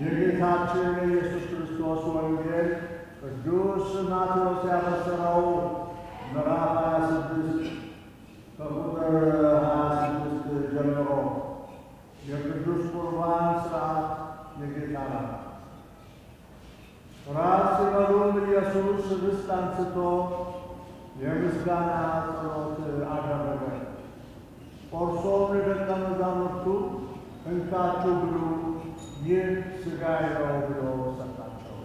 የጌታችን የኢየሱስ ክርስቶስ ወንጌል ቅዱስ ማቴዎስ ያበሰረው ምዕራፍ 26 ከቁጥር 26 ጀምሮ የቅዱስ ቁርባን ሥርዓት የጌታ ነው። ራት ሲበሉም ኢየሱስ ኅብስት አንስቶ የምስጋና ጸሎት አደረገ። ቆርሶም ለደቀ መዛሙርቱ እንካችሁ ብሉ፣ ይህ ሥጋዬ ነው ብሎ ሰጣቸው።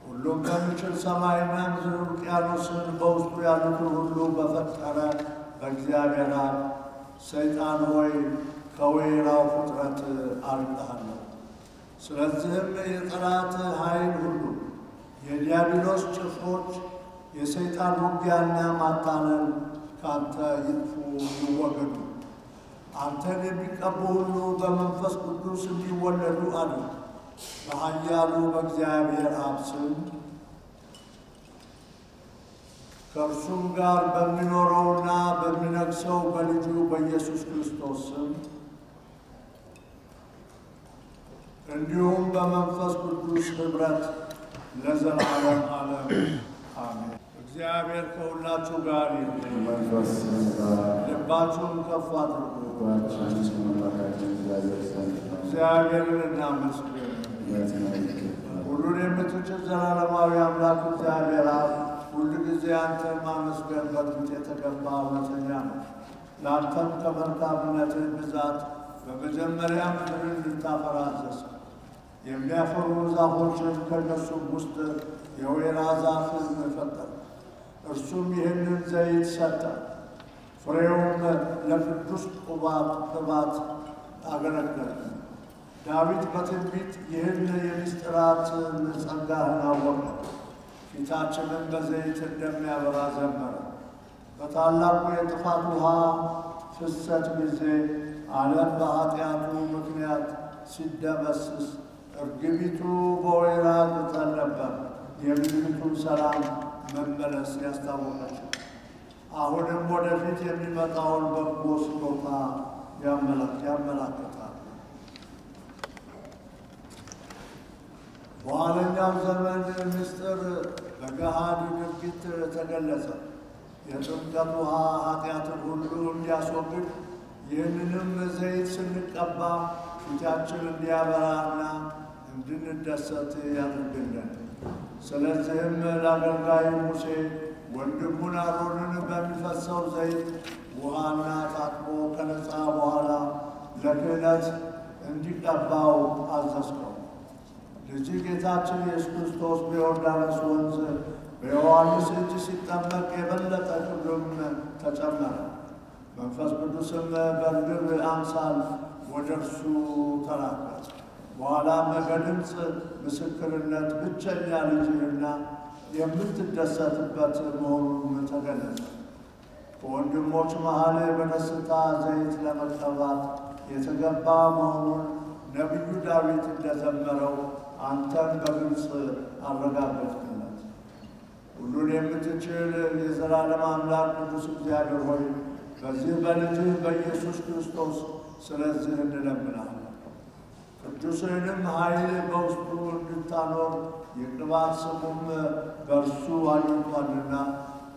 ሁሉም በሚችል ሰማይና ምድር ውቅያኖስን በውስጡ ያሉትን ሁሉ በፈጠረ በእግዚአብሔር አብ ሰይጣን ሆይ ከወይራው ፍጥረት አርቀሃለሁ። ስለዚህም የጠላት ኃይል ሁሉ የዲያብሎስ ጭፍሮች የሰይጣን ውጊያና ማታለል ካንተ ይጥፉ ይወገዱ። አንተን የሚቀቡ ሁሉ በመንፈስ ቅዱስ እንዲወለዱ አድርግ። በኃያሉ በእግዚአብሔር አብ ስም ከእርሱም ጋር በሚኖረውና በሚነግሰው በልጁ በኢየሱስ ክርስቶስ ስም እንዲሁም በመንፈስ ቅዱስ ኅብረት ለዘላለም ዓለም አሜን። እግዚአብሔር ከሁላችሁ ጋር ይሁን። ልባችሁን ከፍ አድርጉ። እግዚአብሔርን እናመስግን። ሁሉን የምትችል ዘላለማዊ አምላክ እግዚአብሔር አብ ሁል ጊዜ አንተን ማመስገን በጥንት የተገባ እውነተኛ ነው። ለአንተም ከመልካምነትህ ብዛት በመጀመሪያ ምድርን እንድታፈራ አዘዝክ። የሚያፈሩ ዛፎችን ከእነሱም ውስጥ የወይራ ዛፍን ፈጠረ። እርሱም ይህንን ዘይት ሰጠ። ፍሬውም ለቅዱስ ቅባት አገለገለ። ዳዊት በትንቢት ይህን የምስጢራትን ጸጋህን አወቀ። ፊታችንን በዘይት እንደሚያበራ ዘመረ። በታላቁ የጥፋት ውሃ ፍሰት ጊዜ ዓለም በኃጢአቱ ምክንያት ሲደመስስ እርግቢቱ በወይራ ቅጠል ነበር የምድሪቱን ሰላም መመለስ ያስታወቀችው። አሁንም ወደፊት የሚመጣውን በጎ ስጦታ ያመላክታል። በኋለኛው ዘመን ምስጢር በገሃድ ድርጊት ተገለጸ። የጥምቀት ውሃ ኃጢአትን ሁሉ እንዲያስወግድ ይህንንም ዘይት ስንቀባ ፊታችን እንዲያበራና እንድንደሰት ያድርግልን። ስለዚህም ለአገልጋዩ ሙሴ ወንድሙን አሮንን በሚፈሰው ዘይት ውሃና ታጥቦ ከነጻ በኋላ ለክህነት እንዲቀባው አዘዝከው። ልጅ ጌታችን ኢየሱስ ክርስቶስ በዮርዳኖስ ወንዝ በዮሐንስ እጅ ሲጠመቅ የበለጠ ክብርም ተጨመረ። መንፈስ ቅዱስም በርግብ አምሳል ወደ እርሱ ተላከ። በኋላም በድምፅ ምስክርነት ብቸኛ ልጅህና የምትደሰትበት መሆኑን ተገለጸ። በወንድሞች መሃል በደስታ ዘይት ለመቀባት የተገባ መሆኑን ነቢዩ ዳዊት እንደዘመረው አንተን በግልጽ አረጋገጥክለት። ሁሉን የምትችል የዘላለም አምላክ ቅዱስ እግዚአብሔር ሆይ በዚህ በልጅህ በኢየሱስ ክርስቶስ ስለዚህ እንለምናለን። ቅዱስህንም ኃይል በውስጡ እንድታኖር የቅባት ስሙም በእርሱ አግኝቷልና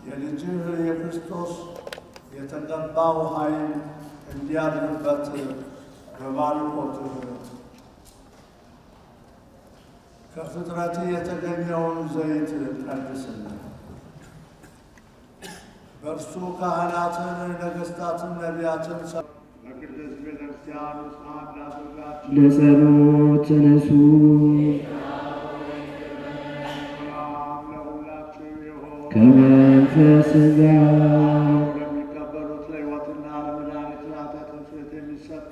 የልጅህ የክርስቶስ የተቀባው ኃይል እንዲያድርበት በባርኮትህ ከፍጥረት የተገኘውን ዘይት ቀድስልን። በእርሱ ካህናትን፣ ነገሥታትን፣ ነቢያትን በቅድስት ቤተክርስቲያን ውስጥ አንድ አድርጋችሁ ለጸሎት ተነሱ። ለሁላችሁ ይሁን። ከመንፈስ ጋር ለሚቀበሉት ለሕይወትና ለመድኃኒት ኃጢአትን ስርየት የሚሰጥ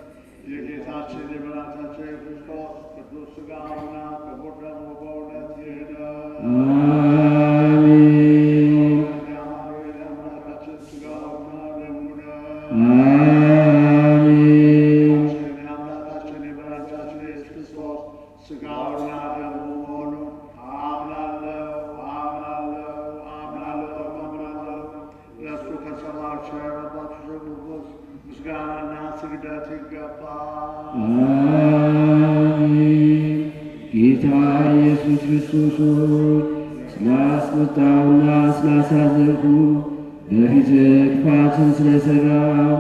የጌታችን የመድኃኒታችን የክርስቶስ ቅዱስ ሥጋውና ክቡር ደሙ በእውነት ይህ ነው። አሜን። የአምላካችን ሥጋውና ደሙ ነው። አሜን። የአምላካችን የመድኃኒታችን የኢየሱስ ክርስቶስ ሥጋውና ደሙ መሆኑን አምናለሁ። ኢየሱስ ክርስቶስ ሆይ ስላስቆጣውና ስላሳዘንኩ በፊትህ ክፋትን ስለሠራው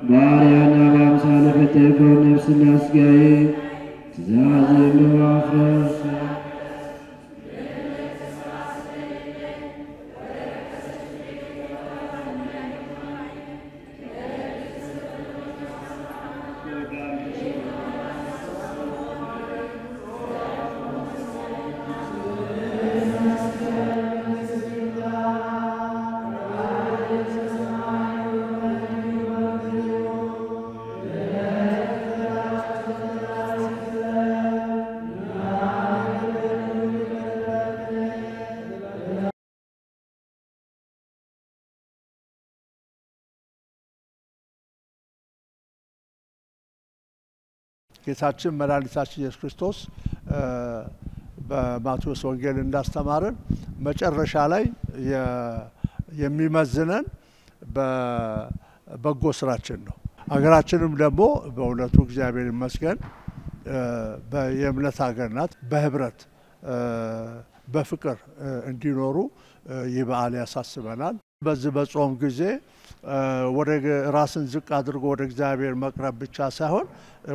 ባሪያና በአምሳለ ፈጠርከውን ነፍስና ሥጋዬ ትእዛዝህን በማፍረስ ጌታችን መድኃኒታችን ኢየሱስ ክርስቶስ በማቴዎስ ወንጌል እንዳስተማረን መጨረሻ ላይ የሚመዝነን በበጎ ስራችን ነው። አገራችንም ደግሞ በእውነቱ እግዚአብሔር ይመስገን የእምነት ሀገር ናት። በህብረት በፍቅር እንዲኖሩ ይህ በዓል ያሳስበናል። በዚህ በጾም ጊዜ ወደ ራስን ዝቅ አድርጎ ወደ እግዚአብሔር መቅረብ ብቻ ሳይሆን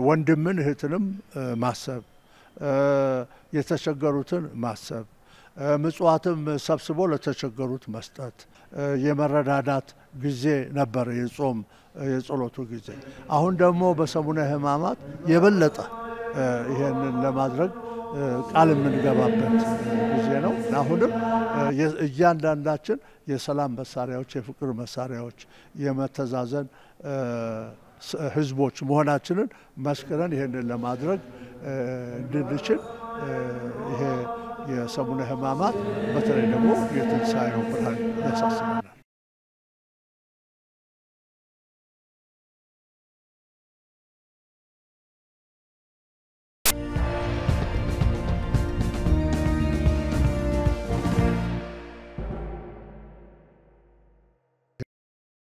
ወንድምን እህትንም ማሰብ፣ የተቸገሩትን ማሰብ፣ ምጽዋትም ሰብስቦ ለተቸገሩት መስጠት የመረዳዳት ጊዜ ነበር የጾም የጸሎቱ ጊዜ። አሁን ደግሞ በሰሙነ ሕማማት የበለጠ ይሄንን ለማድረግ ቃል የምንገባበት ጊዜ ነው። አሁንም እያንዳንዳችን የሰላም መሳሪያዎች፣ የፍቅር መሳሪያዎች፣ የመተዛዘን ህዝቦች መሆናችንን መስክረን ይሄንን ለማድረግ እንድንችል ይሄ የሰሙነ ሕማማት በተለይ ደግሞ የትንሣኤው ብርሃን ያሳስበናል።